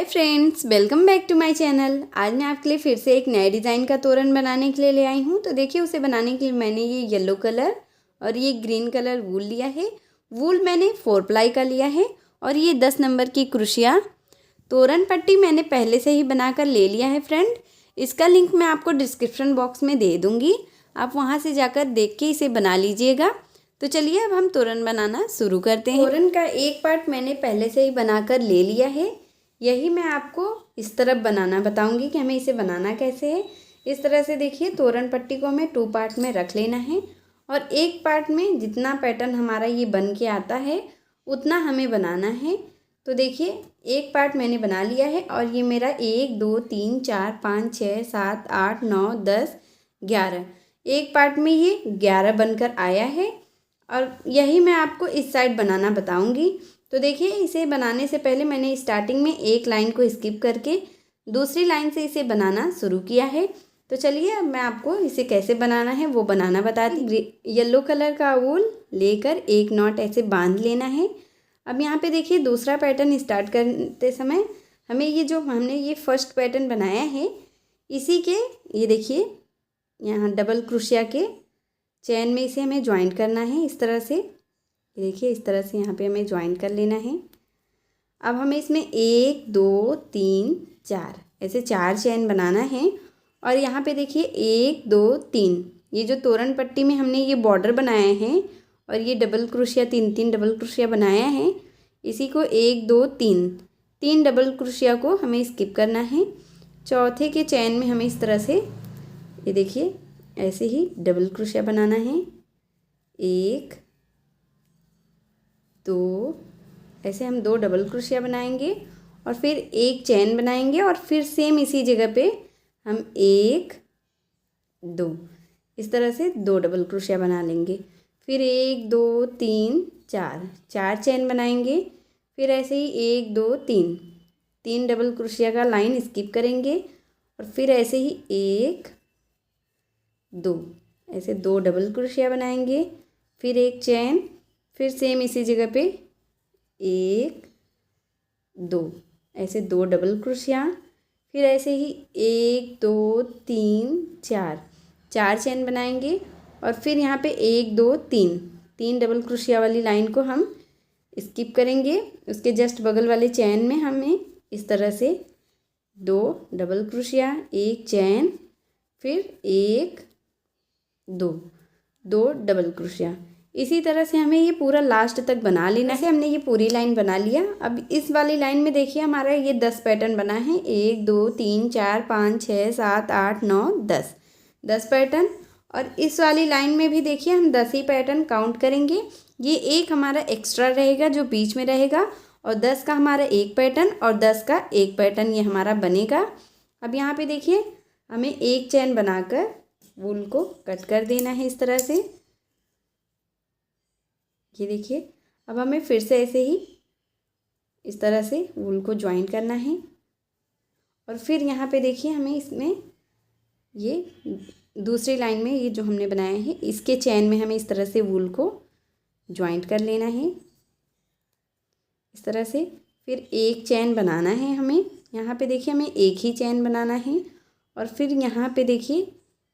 Friends, welcome back to my channel. आज मैं आपके लिए फिर से एक नए डिज़ाइन का तोरण बनाने के लिए ले आई हूँ। तो देखिए, उसे बनाने के लिए मैंने ये येलो कलर और ये ग्रीन कलर वूल लिया है। वूल मैंने 4 प्लाई का लिया है और ये 10 नंबर की क्रोशिया तोरण पट्टी मैंने पहले से ही बनाकर ले लिया है फ्रेंड। इसका लिंक मैं आपको डिस्क्रिप्शन बॉक्स में दे दूँगी, आप वहाँ से जाकर देख के इसे बना लीजिएगा। तो चलिए अब हम तोरण बनाना शुरू करते हैं। तोरण का एक पार्ट मैंने पहले से ही बनाकर ले लिया है। यही मैं आपको इस तरफ बनाना बताऊंगी कि हमें इसे बनाना कैसे है। इस तरह से देखिए, तोरण पट्टी को हमें 2 पार्ट में रख लेना है और एक पार्ट में जितना पैटर्न हमारा ये बन के आता है उतना हमें बनाना है। तो देखिए, एक पार्ट मैंने बना लिया है और ये मेरा 1 2 3 4 5 6 7 8 9 10 11, एक पार्ट में ये 11 बनकर आया है और यही मैं आपको इस साइड बनाना बताऊंगी। तो देखिए, इसे बनाने से पहले मैंने स्टार्टिंग में एक लाइन को स्किप करके दूसरी लाइन से इसे बनाना शुरू किया है। तो चलिए अब मैं आपको इसे कैसे बनाना है वो बनाना बताती। येलो कलर का वूल लेकर एक नॉट ऐसे बांध लेना है। अब यहाँ पे देखिए, दूसरा पैटर्न स्टार्ट करते समय हमें ये जो हमने ये फर्स्ट पैटर्न बनाया है इसी के, ये देखिए यहाँ डबल क्रोशिया के चैन में इसे हमें ज्वाइंट करना है। इस तरह से देखिए, इस तरह से यहाँ पे हमें ज्वाइंट कर लेना है। अब हमें इसमें 1 2 3 4 ऐसे 4 चैन बनाना है और यहाँ पे देखिए 1 2 3, ये जो तोरण पट्टी में हमने ये बॉर्डर बनाया है और ये डबल क्रोशिया 3 डबल क्रोशिया बनाया है, इसी को 1 2 3 डबल क्रोशिया को हमें स्किप करना है। चौथे के चैन में हमें इस तरह से ये देखिए ऐसे ही डबल क्रोशिया बनाना है। 1 2, ऐसे हम 2 डबल क्रोशिया बनाएंगे और फिर एक चैन बनाएंगे और फिर सेम इसी जगह पे हम 1 2 इस तरह से 2 डबल क्रोशिया बना लेंगे। फिर 1 2 3 4 चैन बनाएंगे। फिर ऐसे ही 1 2 3 डबल क्रोशिया का लाइन स्किप करेंगे और फिर ऐसे ही 1 2 ऐसे 2 डबल क्रोशिया बनाएंगे। फिर एक चैन, फिर सेम इसी जगह पे 1 2 ऐसे 2 डबल क्रोशिया, फिर ऐसे ही 1 2 3 4 चैन बनाएंगे और फिर यहाँ पे 1 2 3 डबल क्रोशिया वाली लाइन को हम स्किप करेंगे। उसके जस्ट बगल वाले चैन में हमें इस तरह से 2 डबल क्रोशिया, एक चैन, फिर 1 2 डबल क्रोशिया। इसी तरह से हमें ये पूरा लास्ट तक बना लेना है। हमने ये पूरी लाइन बना लिया। अब इस वाली लाइन में देखिए हमारा ये 10 पैटर्न बना है। 1 2 3 4 5 6 7 8 9 10 पैटर्न। और इस वाली लाइन में भी देखिए हम 10 ही पैटर्न काउंट करेंगे। ये एक हमारा एक्स्ट्रा रहेगा जो बीच में रहेगा और 10 का हमारा एक पैटर्न और 10 का एक पैटर्न ये हमारा बनेगा। अब यहाँ पे देखिए हमें एक चैन बनाकर वूल को कट कर देना है इस तरह से। ये देखिए, अब हमें फिर से ऐसे ही इस तरह से वूल को ज्वाइन करना है और फिर यहाँ पे देखिए हमें इसमें ये दूसरी लाइन में ये जो हमने बनाया है इसके चैन में हमें इस तरह से वूल को ज्वाइंट कर लेना है इस तरह से। फिर एक चैन बनाना है हमें। यहाँ पे देखिए हमें एक ही चैन बनाना है और फिर यहाँ पे देखिए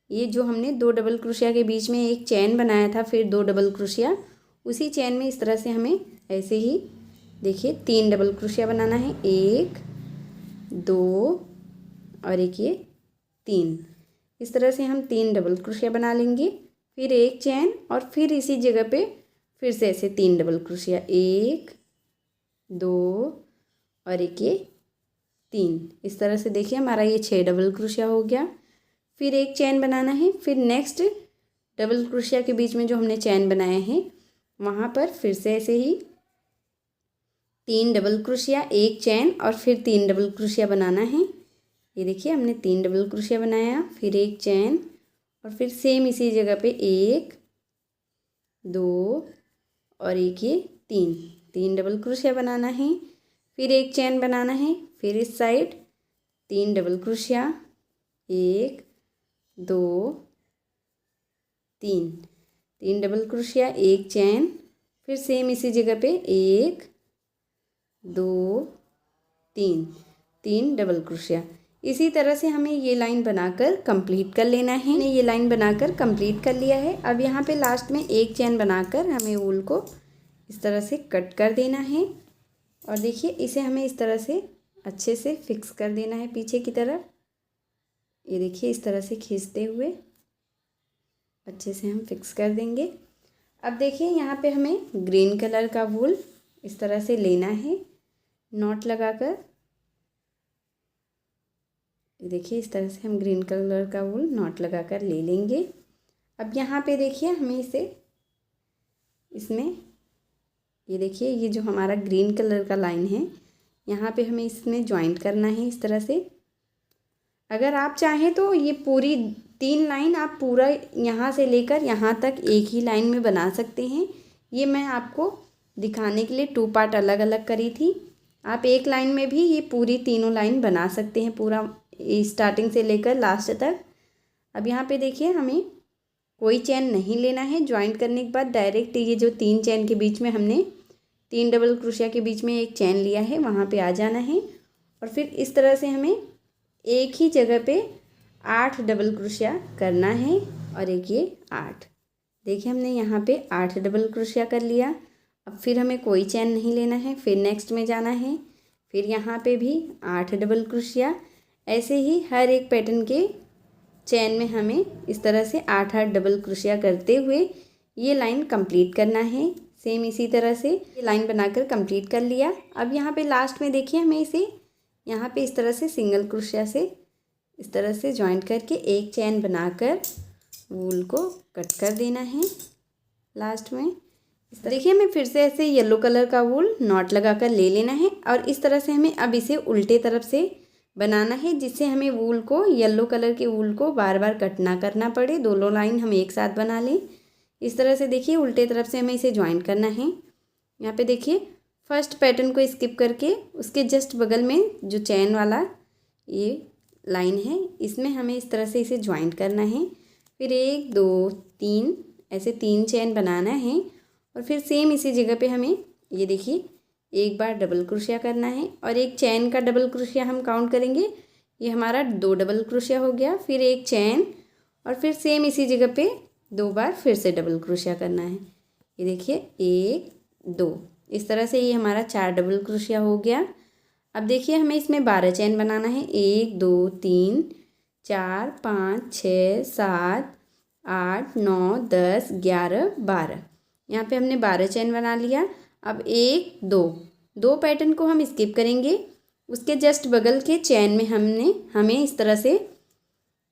ये जो हमने 2 डबल क्रोशिया के बीच में एक चैन बनाया था, फिर 2 डबल क्रोशिया, उसी चैन में इस तरह से हमें ऐसे ही देखिए 3 डबल क्रोशिया बनाना है। 1 2 और एक ये 3, इस तरह से हम 3 डबल क्रोशिया बना लेंगे। फिर एक चैन और फिर इसी जगह पे फिर से ऐसे 3 डबल क्रोशिया, 1 2 और एक ये 3, इस तरह से देखिए हमारा ये 6 डबल क्रोशिया हो गया। फिर एक चैन बनाना है। फिर नेक्स्ट डबल क्रोशिया के बीच में जो हमने चैन बनाया है वहाँ पर फिर से ऐसे ही 3 डबल क्रोशिया, एक चैन और फिर 3 डबल क्रोशिया बनाना है। ये देखिए हमने 3 डबल क्रोशिया बनाया, फिर एक चैन और फिर सेम इसी जगह पे 1 2 और एक ये 3 डबल क्रोशिया बनाना है। फिर एक चैन बनाना है। फिर इस side 3 double crochet, 1 2 3 double crochet, एक चैन, फिर सेम इसी जगह पे 1 2 3 3 डबल क्रोशिया। इसी तरह से हमें ये लाइन बनाकर कंप्लीट कर लेना है। मैंने ये लाइन बनाकर कंप्लीट कर लिया है। अब यहाँ पे लास्ट में एक चैन बनाकर हमें वूल को इस तरह से कट कर देना है और देखिए इसे हमें इस तरह से अच्छे से फिक्स कर देना है पीछे की तरफ। ये देखिए इस तरह से खींचते हुए अच्छे से हम फिक्स कर देंगे। अब देखिए यहाँ पे हमें ग्रीन कलर का वूल इस तरह से लेना है नॉट लगाकर। देखिए इस तरह से हम ग्रीन कलर का वूल नॉट लगाकर ले लेंगे। अब यहाँ पे देखिए हमें इसमें ये देखिए ये जो हमारा ग्रीन कलर का लाइन है यहाँ पे हमें इसमें ज्वाइंट करना है इस तरह से। अगर आप चाहें तो ये पूरी 3 लाइन आप पूरा यहाँ से लेकर यहाँ तक एक ही लाइन में बना सकते हैं। ये मैं आपको दिखाने के लिए 2 पार्ट अलग अलग करी थी। आप एक लाइन में भी ये पूरी तीनों लाइन बना सकते हैं, पूरा स्टार्टिंग से लेकर लास्ट तक। अब यहाँ पे देखिए हमें कोई चैन नहीं लेना है। ज्वाइंट करने के बाद डायरेक्ट ये जो 3 चैन के बीच में हमने 3 डबल क्रोशिया के बीच में एक चैन लिया है वहाँ पे आ जाना है और फिर इस तरह से हमें एक ही जगह पे 8 डबल क्रोशिया करना है और एक ये 8। देखिए हमने यहाँ पे 8 डबल क्रोशिया कर लिया। अब फिर हमें कोई चैन नहीं लेना है, फिर नेक्स्ट में जाना है, फिर यहाँ पे भी 8 डबल क्रोशिया। ऐसे ही हर एक पैटर्न के चैन में हमें इस तरह से 8-8 डबल क्रोशिया करते हुए ये लाइन कंप्लीट करना है। सेम इसी तरह से ये लाइन बनाकर कंप्लीट कर लिया। अब यहाँ पे लास्ट में देखिए हमें इसे यहाँ पे इस तरह से सिंगल क्रोशिया से इस तरह से जॉइंट करके एक चैन बनाकर वूल को कट कर देना है लास्ट में। इस तरह देखिए हमें फिर से ऐसे येलो कलर का वूल नॉट लगाकर ले लेना है और इस तरह से हमें अब इसे उल्टे तरफ से बनाना है जिससे हमें वूल को येलो कलर के वूल को बार बार कट ना करना पड़े, दोनों लाइन हम एक साथ बना लें। इस तरह से देखिए उल्टे तरफ से हमें इसे ज्वाइंट करना है। यहाँ पे देखिए फर्स्ट पैटर्न को स्किप करके उसके जस्ट बगल में जो चैन वाला ये लाइन है इसमें हमें इस तरह से इसे ज्वाइंट करना है। फिर 1 2 3 ऐसे 3 चैन बनाना है और फिर सेम इसी जगह पे हमें ये देखिए एक बार डबल क्रोशिया करना है और एक चैन का डबल क्रोशिया हम काउंट करेंगे। ये हमारा 2 डबल क्रोशिया हो गया, फिर एक चैन और फिर सेम इसी जगह पे 2 बार फिर से डबल क्रोशिया करना है। ये देखिए 1 2 इस तरह से ये हमारा 4 डबल क्रोशिया हो गया। अब देखिए हमें इसमें 12 चैन बनाना है। 1 2 3 4 5 6 7 8 9 10 11 12। यहाँ पे हमने 12 चैन बना लिया। अब 1 2 पैटर्न को हम स्किप करेंगे। उसके जस्ट बगल के चैन में हमें इस तरह से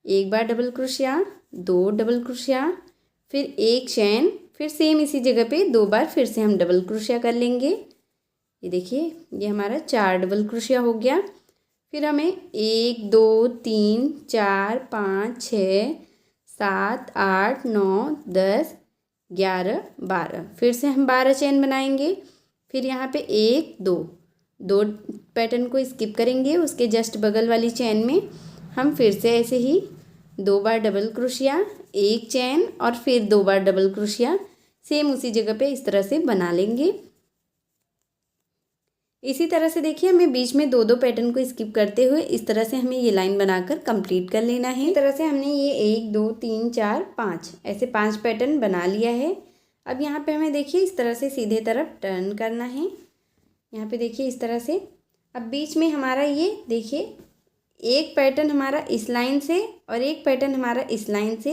एक बार डबल क्रोशिया, 2 डबल क्रोशिया, फिर एक चैन, फिर सेम इसी जगह पे 2 बार फिर से हम डबल क्रोशिया कर लेंगे। ये देखिए ये हमारा 4 डबल क्रोशिया हो गया। फिर हमें 1 2 3 4 5 6 7 8 9 10 11 12 फिर से हम 12 चैन बनाएंगे। फिर यहाँ पे 1 2 पैटर्न को स्किप करेंगे। उसके जस्ट बगल वाली चैन में हम फिर से ऐसे ही 2 बार डबल क्रोशिया, एक चैन और फिर 2 बार डबल क्रोशिया सेम उसी जगह पे इस तरह से बना लेंगे। इसी तरह से देखिए हमें बीच में 2 पैटर्न को स्किप करते हुए इस तरह से हमें ये लाइन बनाकर कंप्लीट कर लेना है। इस तरह से हमने ये 1 2 3 4 5 ऐसे 5 पैटर्न बना लिया है। अब यहाँ पे हमें देखिए इस तरह से सीधे तरफ टर्न करना है। यहाँ पे देखिए इस तरह से अब बीच में हमारा ये देखिए एक पैटर्न हमारा इस लाइन से और एक पैटर्न हमारा इस लाइन से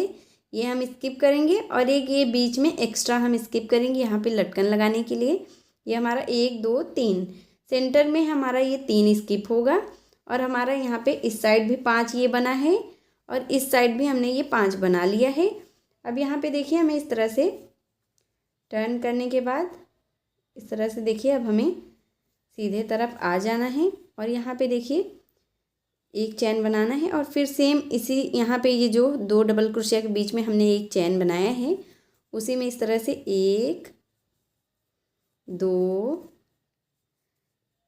ये हम स्किप करेंगे और एक ये बीच में एक्स्ट्रा हम स्किप करेंगे यहाँ पे लटकन लगाने के लिए। ये हमारा 1 2 3 सेंटर में हमारा ये 3 स्किप होगा और हमारा यहाँ पे इस साइड भी 5 ये बना है और इस साइड भी हमने ये 5 बना लिया है। अब यहाँ पे देखिए हमें इस तरह से टर्न करने के बाद इस तरह से देखिए अब हमें सीधे तरफ आ जाना है और यहाँ पे देखिए एक चैन बनाना है और फिर सेम इसी यहाँ पे ये जो 2 डबल क्रोशिया के बीच में हमने एक चैन बनाया है उसी में इस तरह से 1 2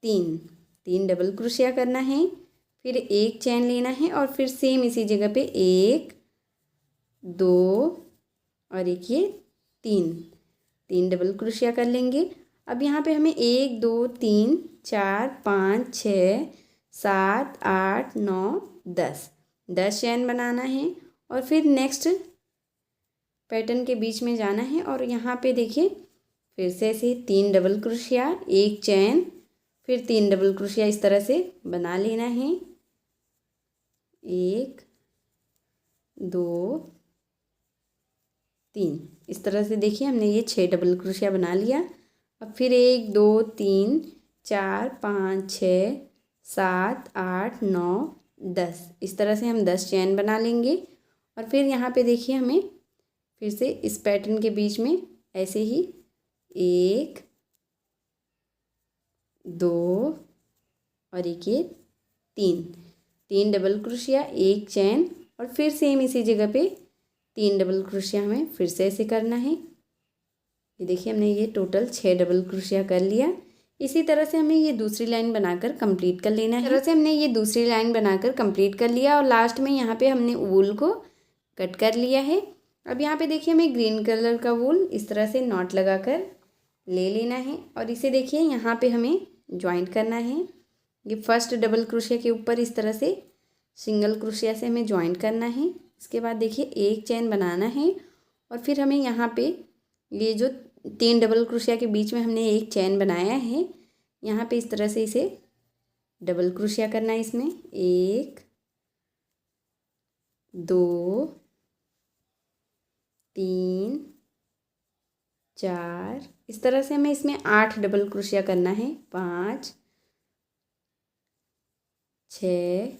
3 डबल क्रोशिया करना है। फिर एक चैन लेना है और फिर सेम इसी जगह पे 1 2 और एक ये 3 डबल क्रोशिया कर लेंगे। अब यहाँ पे हमें 1 2 3 4 5 6 7 8 9 10, 10 चैन बनाना है और फिर नेक्स्ट पैटर्न के बीच में जाना है और यहाँ पे देखिए फिर से ऐसे 3 डबल क्रोशिया, 1 चैन, फिर 3 डबल क्रोशिया इस तरह से बना लेना है। 1 2 3 इस तरह से देखिए हमने ये 6 डबल क्रोशिया बना लिया। अब फिर 1 2 3 4 5 6 7 8 9 10 इस तरह से हम 10 चैन बना लेंगे और फिर यहाँ पे देखिए हमें फिर से इस पैटर्न के बीच में ऐसे ही 1 2 और एक ये 3 डबल क्रोशिया, 1 चैन और फिर सेम इसी जगह पे 3 डबल क्रोशिया हमें फिर से ऐसे करना है। ये देखिए हमने ये टोटल 6 डबल क्रोशिया कर लिया। इसी तरह से हमें ये दूसरी लाइन बनाकर कंप्लीट कर लेना है। इस तरह से हमने ये दूसरी लाइन बनाकर कंप्लीट कर लिया और लास्ट में यहाँ पे हमने वूल को कट कर लिया है। अब यहाँ पे देखिए हमें ग्रीन कलर का वूल इस तरह से नॉट लगाकर ले लेना है और इसे देखिए यहाँ पे हमें ज्वाइंट करना है। ये फर्स्ट डबल क्रोशिया के ऊपर इस तरह से सिंगल क्रोशिया से हमें ज्वाइंट करना है। इसके बाद देखिए 1 चैन बनाना है और फिर हमें यहाँ पे ये जो 3 डबल क्रोशिया के बीच में हमने 1 चैन बनाया है, यहाँ पे इस तरह से इसे डबल क्रोशिया करना है। इसमें 1 2 3 4 इस तरह से हमें इसमें 8 डबल क्रोशिया करना है। 5 6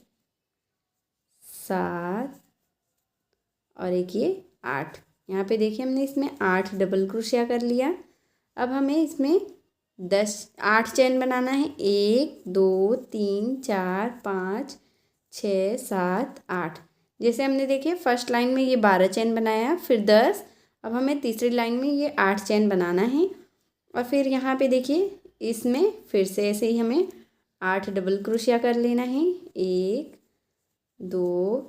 7 और एक ये 8। यहाँ पे देखिए हमने इसमें 8 डबल क्रोशिया कर लिया। अब हमें इसमें 8 चैन बनाना है। 1 2 3 4 5 6 7 8। जैसे हमने देखिए फर्स्ट लाइन में ये 12 चैन बनाया, फिर 10। अब हमें तीसरी लाइन में ये 8 चैन बनाना है और फिर यहाँ पे देखिए इसमें फिर से ऐसे ही हमें 8 डबल क्रोशिया कर लेना है। 1 2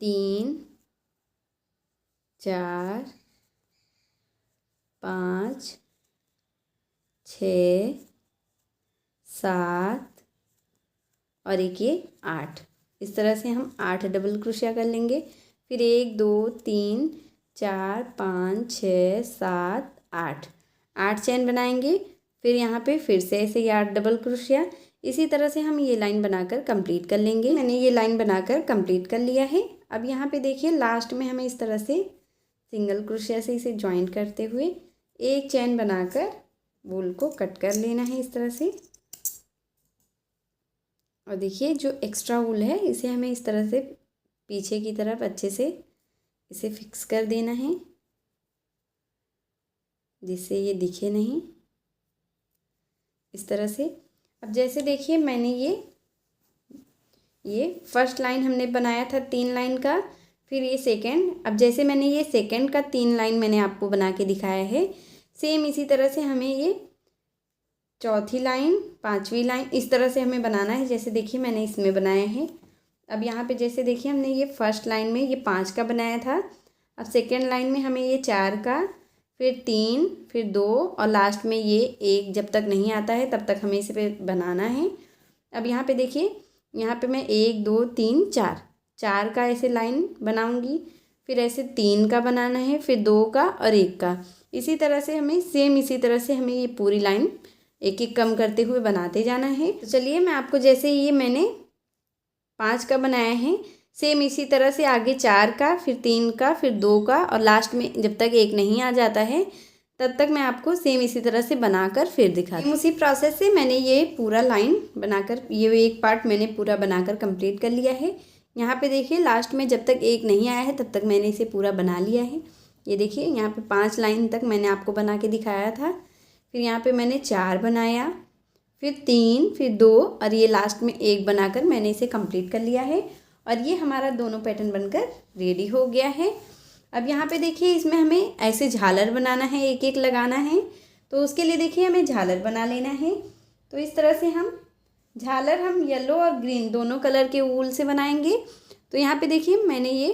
3 4 5 6 7 और एक ये 8। इस तरह से हम 8 डबल क्रोशिया कर लेंगे। फिर 1 2 3 4 5 6 7 8 चैन बनाएंगे। फिर यहाँ पे फिर से ऐसे ही 8 डबल क्रोशिया। इसी तरह से हम ये लाइन बनाकर कंप्लीट कर लेंगे। मैंने ये लाइन बनाकर कंप्लीट कर लिया है। अब यहाँ पे देखिए लास्ट में हमें इस तरह से सिंगल क्रोशिया से इसे जॉइंट करते हुए 1 चैन बनाकर वूल को कट कर लेना है इस तरह से। और देखिए जो एक्स्ट्रा वूल है इसे हमें इस तरह से पीछे की तरफ अच्छे से इसे फिक्स कर देना है जिससे ये दिखे नहीं, इस तरह से। अब जैसे देखिए मैंने ये फर्स्ट लाइन हमने बनाया था 3 लाइन का, फिर ये सेकंड। अब जैसे मैंने ये सेकंड का 3 लाइन मैंने आपको बना के दिखाया है, सेम इसी तरह से हमें ये चौथी लाइन, 5वीं लाइन इस तरह से हमें बनाना है। जैसे देखिए मैंने इसमें बनाया है। अब यहाँ पे जैसे देखिए हमने ये फर्स्ट लाइन में ये 5 का बनाया था। अब सेकेंड लाइन में हमें ये 4 का, फिर 3, फिर 2 और लास्ट में ये 1 जब तक नहीं आता है तब तक हमें इसे पे बनाना है। अब यहाँ पे देखिए यहाँ पे मैं 1 2 3 4 का ऐसे लाइन बनाऊंगी, फिर ऐसे 3 का बनाना है, फिर 2 का और 1 का। इसी तरह से हमें सेम इसी तरह से हमें ये पूरी लाइन एक एक कम करते हुए बनाते जाना है। तो चलिए मैं आपको जैसे ये मैंने 5 का बनाया है, सेम इसी तरह से आगे 4 का, फिर 3 का, फिर 2 का और लास्ट में जब तक 1 नहीं आ जाता है तब तक मैं आपको सेम इसी तरह से बनाकर फिर दिखाती हूँ। उसी प्रोसेस से मैंने ये पूरा लाइन बनाकर ये एक पार्ट मैंने पूरा बनाकर कंप्लीट कर लिया है। यहाँ पे देखिए लास्ट में जब तक 1 नहीं आया है तब तक मैंने इसे पूरा बना लिया है। ये देखिए यहाँ पे 5 लाइन तक मैंने आपको बना के दिखाया था। फिर यहाँ पे मैंने 4 बनाया, फिर 3, फिर 2 और ये लास्ट में 1 बनाकर मैंने इसे कंप्लीट कर लिया है और ये हमारा दोनों पैटर्न बनकर रेडी हो गया है। अब यहाँ पे देखिए इसमें हमें ऐसे झालर बनाना है, एक एक लगाना है। तो उसके लिए देखिए हमें झालर बना लेना है। तो इस तरह से हम झालर हम येलो और ग्रीन दोनों कलर के वूल से बनाएंगे। तो यहाँ पे देखिए मैंने ये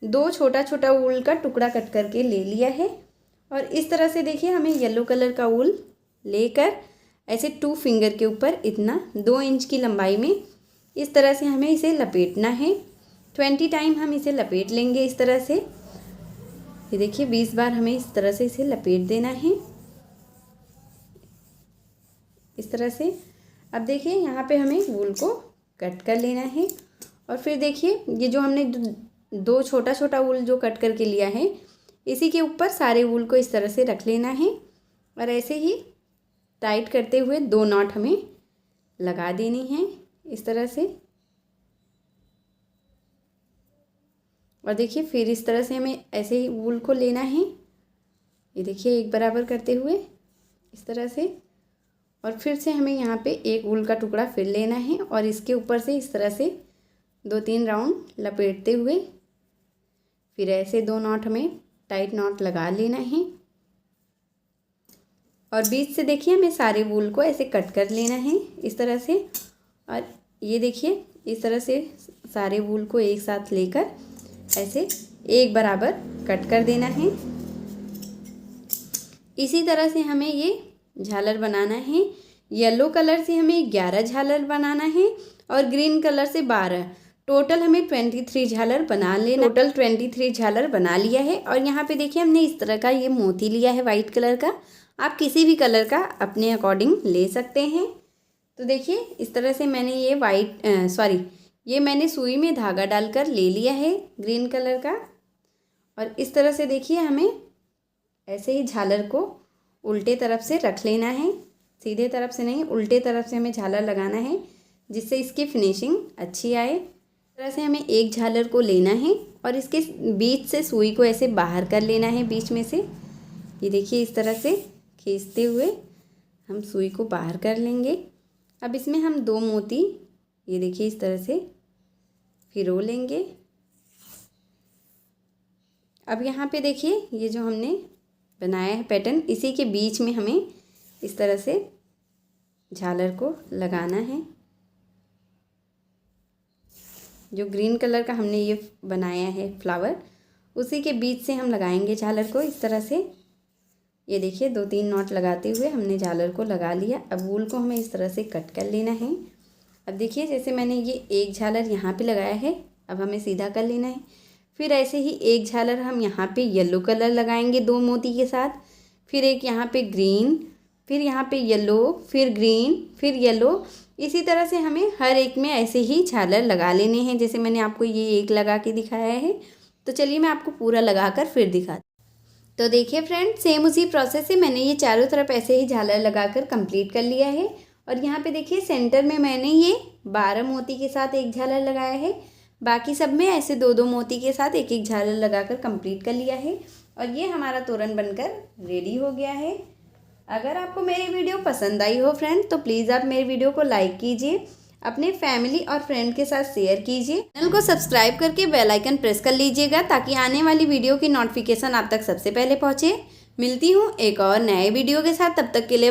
2 छोटा छोटा वूल का टुकड़ा कट करके ले लिया है और इस तरह से देखिए हमें येलो कलर का वूल लेकर ऐसे 2 फिंगर के ऊपर इतना 2 इंच की लंबाई में इस तरह से हमें इसे लपेटना है। 20 टाइम हम इसे लपेट लेंगे इस तरह से। ये देखिए 20 बार हमें इस तरह से इसे लपेट देना है, इस तरह से। अब देखिए यहाँ पे हमें वूल को कट कर लेना है और फिर देखिए ये जो हमने दो छोटा छोटा वूल जो कट करके लिया है, इसी के ऊपर सारे वूल को इस तरह से रख लेना है और ऐसे ही टाइट करते हुए 2 नॉट हमें लगा देनी है इस तरह से। और देखिए फिर इस तरह से हमें ऐसे ही वूल को लेना है, ये देखिए एक बराबर करते हुए इस तरह से। और फिर से हमें यहाँ पे एक वूल का टुकड़ा फिर लेना है और इसके ऊपर से इस तरह से 2-3 राउंड लपेटते हुए फिर ऐसे 2 नॉट हमें टाइट नॉट लगा लेना है। और बीच से देखिए हमें सारे वूल को ऐसे कट कर लेना है इस तरह से। और ये देखिए इस तरह से सारे वूल को एक साथ लेकर ऐसे एक बराबर कट कर देना है। इसी तरह से हमें ये झालर बनाना है। येलो कलर से हमें 11 झालर बनाना है और ग्रीन कलर से 12। टोटल हमें 23 झालर बना लेना। टोटल 23 झालर बना लिया है। और यहाँ पे देखिए हमने इस तरह का ये मोती लिया है वाइट कलर का। आप किसी भी कलर का अपने अकॉर्डिंग ले सकते हैं। तो देखिए इस तरह से मैंने ये ये मैंने सुई में धागा डालकर ले लिया है ग्रीन कलर का। और इस तरह से देखिए हमें ऐसे ही झालर को उल्टे तरफ से रख लेना है, सीधे तरफ से नहीं, उल्टे तरफ से हमें झालर लगाना है जिससे इसकी फिनिशिंग अच्छी आए। इस तरह से हमें एक झालर को लेना है और इसके बीच से सुई को ऐसे बाहर कर लेना है बीच में से। ये देखिए इस तरह से खींचते हुए हम सुई को बाहर कर लेंगे। अब इसमें हम 2 मोती ये देखिए इस तरह से फिरो लेंगे। अब यहाँ पे देखिए ये जो हमने बनाया है पैटर्न, इसी के बीच में हमें इस तरह से झालर को लगाना है। जो ग्रीन कलर का हमने ये बनाया है फ्लावर, उसी के बीच से हम लगाएंगे झालर को इस तरह से। ये देखिए 2-3 नॉट लगाते हुए हमने झालर को लगा लिया। अब वूल को हमें इस तरह से कट कर लेना है। अब देखिए जैसे मैंने ये एक झालर यहाँ पे लगाया है, अब हमें सीधा कर लेना है। फिर ऐसे ही एक झालर हम यहाँ पे येलो कलर लगाएंगे 2 मोती के साथ, फिर एक यहाँ पे ग्रीन, फिर यहाँ पे येलो, फिर ग्रीन, फिर येलो। इसी तरह से हमें हर एक में ऐसे ही झालर लगा लेने हैं, जैसे मैंने आपको ये एक लगा के दिखाया है। तो चलिए मैं आपको पूरा लगा कर फिर दिखाती। तो देखिए फ्रेंड, सेम उसी प्रोसेस से मैंने ये चारों तरफ ऐसे ही झालर लगाकर कंप्लीट कर लिया है। और यहाँ पे देखिए सेंटर में मैंने ये 12 मोती के साथ एक झालर लगाया है। बाकी सब में ऐसे 2-2 मोती के साथ एक एक झालर लगाकर कंप्लीट कर लिया है। और ये हमारा तोरण बनकर रेडी हो गया है। अगर आपको मेरी वीडियो पसंद आई हो फ्रेंड, तो प्लीज़ आप मेरी वीडियो को लाइक कीजिए, अपने फैमिली और फ्रेंड के साथ शेयर कीजिए, चैनल को सब्सक्राइब करके बेल आइकन प्रेस कर लीजिएगा ताकि आने वाली वीडियो की नोटिफिकेशन आप तक सबसे पहले पहुँचे। मिलती हूँ एक और नए वीडियो के साथ, तब तक के लिए